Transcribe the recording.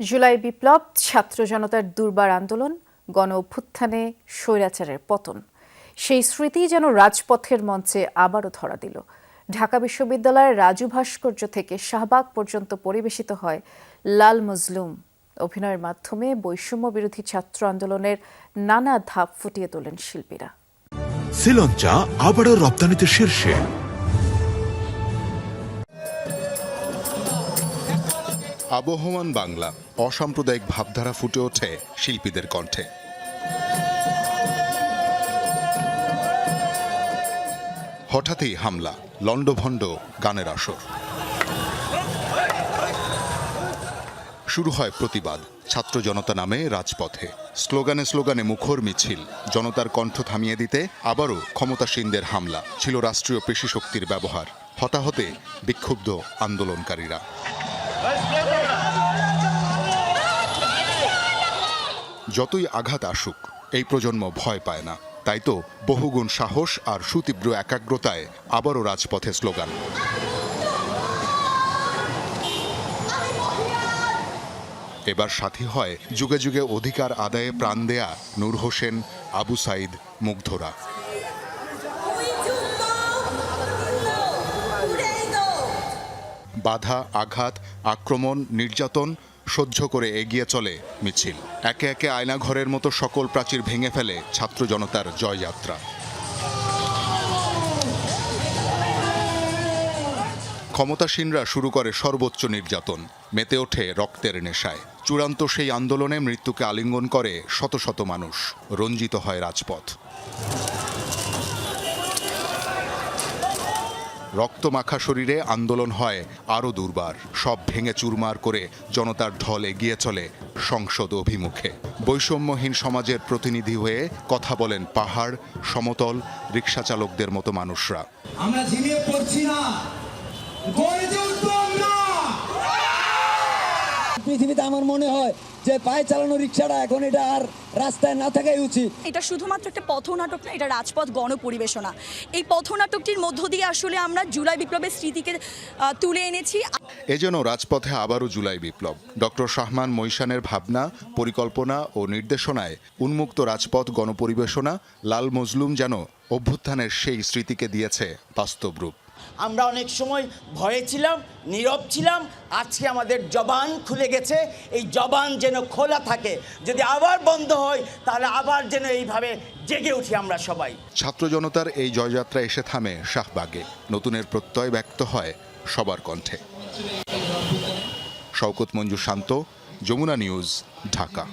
জুলাই বিপ্লব, ছাত্র জনতার দুর্বার আন্দোলন, গণ অভ্যুত্থানে স্বৈরাচারের পতন, সেই স্মৃতি যেন রাজপথের মঞ্চে আবারও ধরা দিল। ঢাকা বিশ্ববিদ্যালয়ের রাজু ভাস্কর্য থেকে শাহবাগ পর্যন্ত পরিবেশিত হয় লাল মজলুম। অভিনয়ের মাধ্যমে বৈষম্য বিরোধী ছাত্র আন্দোলনের নানা ধাপ ফুটিয়ে তোলেন শিল্পীরা। শ্রীলঙ্কা আবারও রপ্তানিতে শীর্ষে। আবহমান বাংলা, অসাম্প্রদায়িক ভাবধারা ফুটে ওঠে শিল্পীদের কণ্ঠে। হঠাৎই হামলা, লণ্ডভণ্ড গানের আসর। শুরু হয় প্রতিবাদ, ছাত্র জনতা নামে রাজপথে। স্লোগানে স্লোগানে মুখর মিছিল, জনতার কণ্ঠ থামিয়ে দিতে আবারও ক্ষমতাসীনদের হামলা। ছিল রাষ্ট্রীয় পেশিশক্তির ব্যবহার। হতাহতে বিক্ষুব্ধ আন্দোলনকারীরা। যতই আঘাত আসুক, এই প্রজন্ম ভয় পায় না। তাই তো বহুগুণ সাহস আর সুতীব্র একাগ্রতায় আবারও রাজপথে স্লোগান। এবার সাথী হয় যুগে যুগে অধিকার আদায়ে প্রাণ দেয়া নূর হোসেন, আবু সাইদ, মুগ্ধরা। বাধা, আঘাত, আক্রমণ, নির্যাতন সহ্য করে এগিয়ে চলে মিছিল। একে একে আয়নাঘরের মতো সকল প্রাচীর ভেঙে ফেলে ছাত্র জনতার জয়যাত্রা। ক্ষমতাসীনরা শুরু করে সর্বোচ্চ নির্যাতন, মেতে ওঠে রক্তের নেশায়। চূড়ান্ত সেই আন্দোলনে মৃত্যুকে আলিঙ্গন করে শত শত মানুষ। রঞ্জিত হয় রাজপথ। রক্তমাখা শরীরে আন্দোলন হয় আরও দুর্বার। সব ভেঙে চুরমার করে জনতার ঢল এগিয়ে চলে সংসদ অভিমুখে। বৈষম্যহীন সমাজের প্রতিনিধি হয়ে কথা বলেন পাহাড়, সমতল, রিকশা চালকদের মতো মানুষরা। আমরা ঝিমিয়ে পড়ছি না, পৃথিবীতে আমার মনে হয় যে পায়ে চালানো রিক্সাটা এখন এটা আর রাস্তায় না থাকাই উচিত। এটা শুধুমাত্র একটা পথনাটক না, এটা রাজপথ গণপরিবেশনা। এই পথনাটকটির মধ্য দিয়ে আসলে আমরা জুলাই বিপ্লবের স্মৃতিকে তুলে এনেছি। এজন্য রাজপথে আবারও জুলাই বিপ্লব। ডক্টর শাহমান মৈশানের ভাবনা, পরিকল্পনা ও নির্দেশনায় উন্মুক্ত রাজপথ গণপরিবেশনা লাল মজলুম যেন অভ্যুত্থানের সেই স্মৃতিকে দিয়েছে বাস্তব রূপ। আমরা অনেক সময় ভয়ে ছিলাম, নীরব ছিলাম। আজকে আমাদের জবান খুলে গেছে। এই জবান যেন খোলা থাকে। যদি আবার বন্ধ হয় তাহলে আবার যেন এইভাবে জেগে উঠি আমরা সবাই। ছাত্র জনতার এই জয়যাত্রা এসে থামে শাহবাগে। নতুনের প্রত্যয় ব্যক্ত হয় সবার কণ্ঠে। শওকত মঞ্জু শান্ত, যমুনা নিউজ, ঢাকা।